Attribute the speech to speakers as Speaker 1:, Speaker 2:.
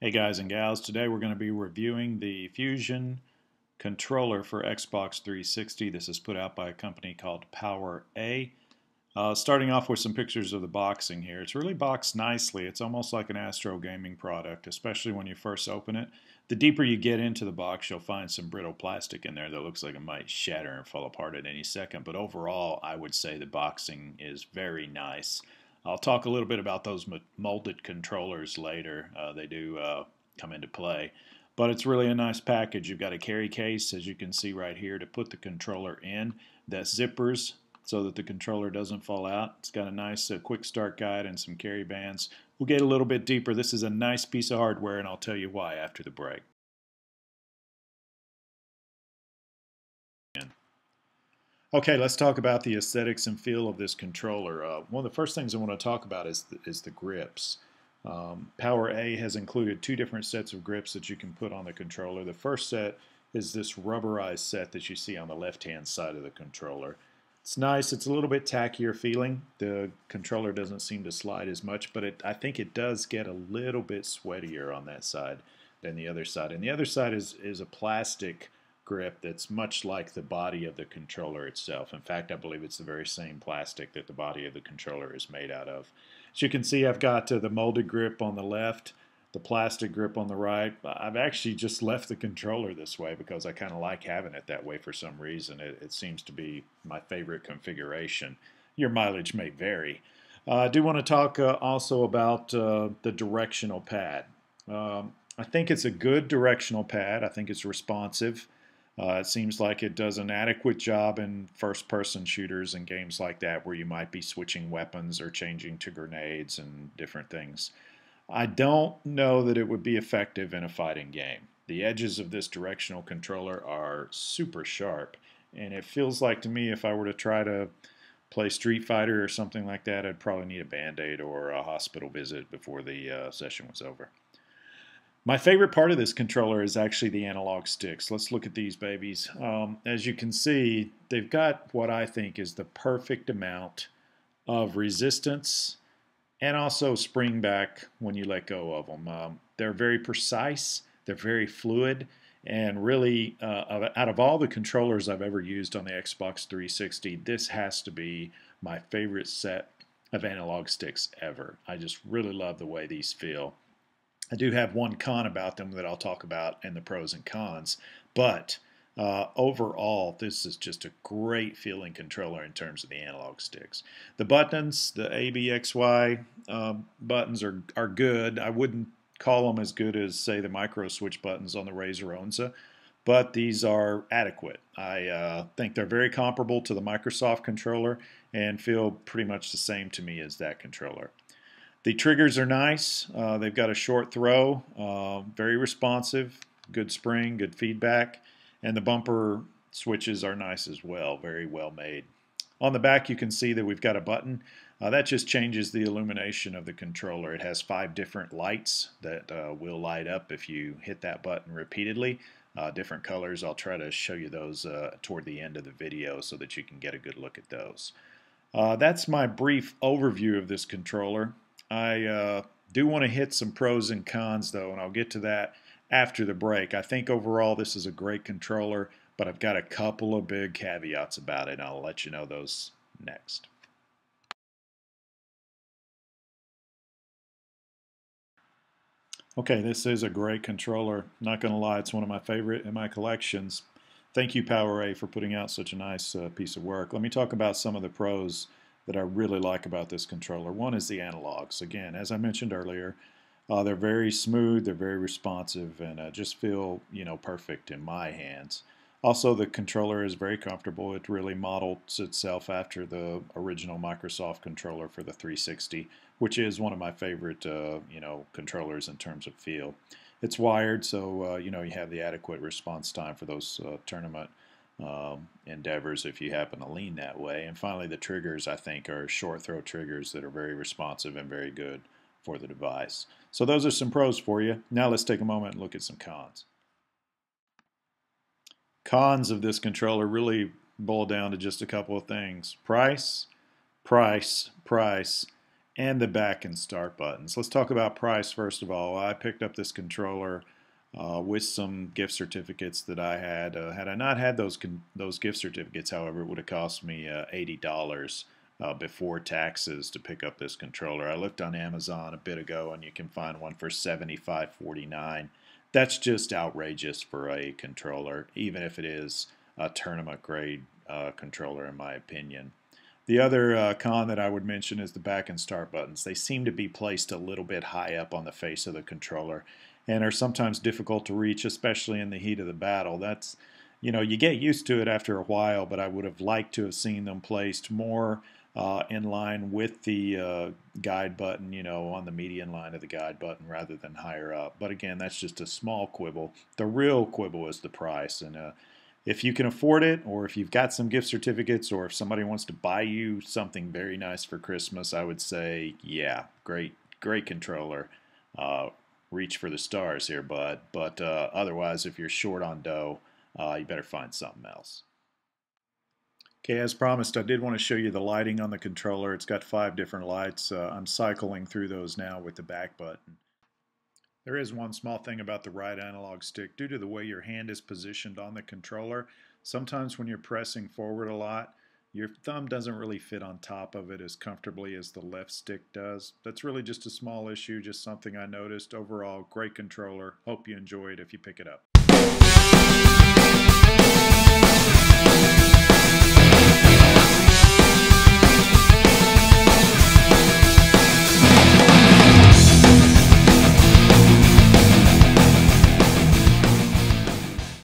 Speaker 1: Hey guys and gals, today we're going to be reviewing the Fusion controller for Xbox 360. This is put out by a company called PowerA. Starting off with some pictures of the boxing here. It's really boxed nicely. It's almost like an Astro gaming product, especially when you first open it. The deeper you get into the box, you'll find some brittle plastic in there that looks like it might shatter and fall apart at any second. But overall, I would say the boxing is very nice. I'll talk a little bit about those molded controllers later. They do come into play. But it's really a nice package. You've got a carry case, as you can see right here, to put the controller in. That zippers so that the controller doesn't fall out. It's got a nice quick start guide and some carry bands. We'll get a little bit deeper. This is a nice piece of hardware, and I'll tell you why after the break. Okay, let's talk about the aesthetics and feel of this controller. One of the first things I want to talk about is the grips. PowerA has included two different sets of grips that you can put on the controller. The first set is this rubberized set that you see on the left-hand side of the controller. It's nice. It's a little bit tackier feeling. The controller doesn't seem to slide as much, but I think it does get a little bit sweatier on that side than the other side. And the other side is a plastic grip that's much like the body of the controller itself. In fact, I believe it's the very same plastic that the body of the controller is made out of. As you can see, I've got the molded grip on the left, the plastic grip on the right. I've actually just left the controller this way because I kind of like having it that way for some reason. It seems to be my favorite configuration. Your mileage may vary. I do want to talk also about the directional pad. I think it's a good directional pad. I think it's responsive. It seems like it does an adequate job in first-person shooters and games like that where you might be switching weapons or changing to grenades and different things. I don't know that it would be effective in a fighting game. The edges of this directional controller are super sharp, and it feels like to me if I were to try to play Street Fighter or something like that, I'd probably need a Band-Aid or a hospital visit before the session was over. My favorite part of this controller is actually the analog sticks. Let's look at these babies. As you can see, they've got what I think is the perfect amount of resistance and also spring back when you let go of them. They're very precise, they're very fluid, and really, out of all the controllers I've ever used on the Xbox 360, this has to be my favorite set of analog sticks ever. I just really love the way these feel. I do have one con about them that I'll talk about in the pros and cons, but overall, this is just a great feeling controller in terms of the analog sticks. The buttons, the A, B, X, Y buttons are good. I wouldn't call them as good as, say, the micro switch buttons on the Razer Onza, but these are adequate. I think they're very comparable to the Microsoft controller and feel pretty much the same to me as that controller. The triggers are nice. They've got a short throw, very responsive, good spring, good feedback, and the bumper switches are nice as well, very well made. On the back you can see that we've got a button. That just changes the illumination of the controller. It has 5 different lights that will light up if you hit that button repeatedly. Different colors. I'll try to show you those toward the end of the video so that you can get a good look at those. That's my brief overview of this controller. I do want to hit some pros and cons though, and I'll get to that after the break. I think overall this is a great controller, but I've got a couple of big caveats about it, and I'll let you know those next. Okay, this is a great controller. Not going to lie, it's one of my favorite in my collections. Thank you, PowerA, for putting out such a nice piece of work. Let me talk about some of the pros that I really like about this controller. One is the analogs. Again, as I mentioned earlier, they're very smooth, they're very responsive, and just feel, perfect in my hands. Also, the controller is very comfortable. It really models itself after the original Microsoft controller for the 360, which is one of my favorite, controllers in terms of feel. It's wired, so you have the adequate response time for those tournament endeavors if you happen to lean that way. And finally, the triggers, I think, are short throw triggers that are very responsive and very good for the device. So those are some pros for you. Now let's take a moment and look at some cons. Cons of this controller really boil down to just a couple of things. Price, price, price, and the back and start buttons. Let's talk about price first of all. I picked up this controller with some gift certificates that I had. Had I not had those gift certificates, however, it would have cost me $80 before taxes to pick up this controller. I looked on Amazon a bit ago, and you can find one for $75.49. That's just outrageous for a controller, even if it is a tournament grade controller, in my opinion. The other con that I would mention is the back and start buttons. They seem to be placed a little bit high up on the face of the controller and are sometimes difficult to reach, especially in the heat of the battle. That's, you get used to it after a while, but I would have liked to have seen them placed more in line with the guide button, on the median line of the guide button rather than higher up. But again, that's just a small quibble. The real quibble is the price, and if you can afford it, or if you've got some gift certificates, or if somebody wants to buy you something very nice for Christmas, I would say, yeah, great controller. Reach for the stars here, bud. But otherwise, if you're short on dough, you better find something else. Okay, as promised, I did want to show you the lighting on the controller. It's got 5 different lights. I'm cycling through those now with the back button. There is one small thing about the right analog stick. Due to the way your hand is positioned on the controller, sometimes when you're pressing forward a lot, your thumb doesn't really fit on top of it as comfortably as the left stick does. That's really just a small issue, just something I noticed. Overall, great controller. Hope you enjoy it if you pick it up.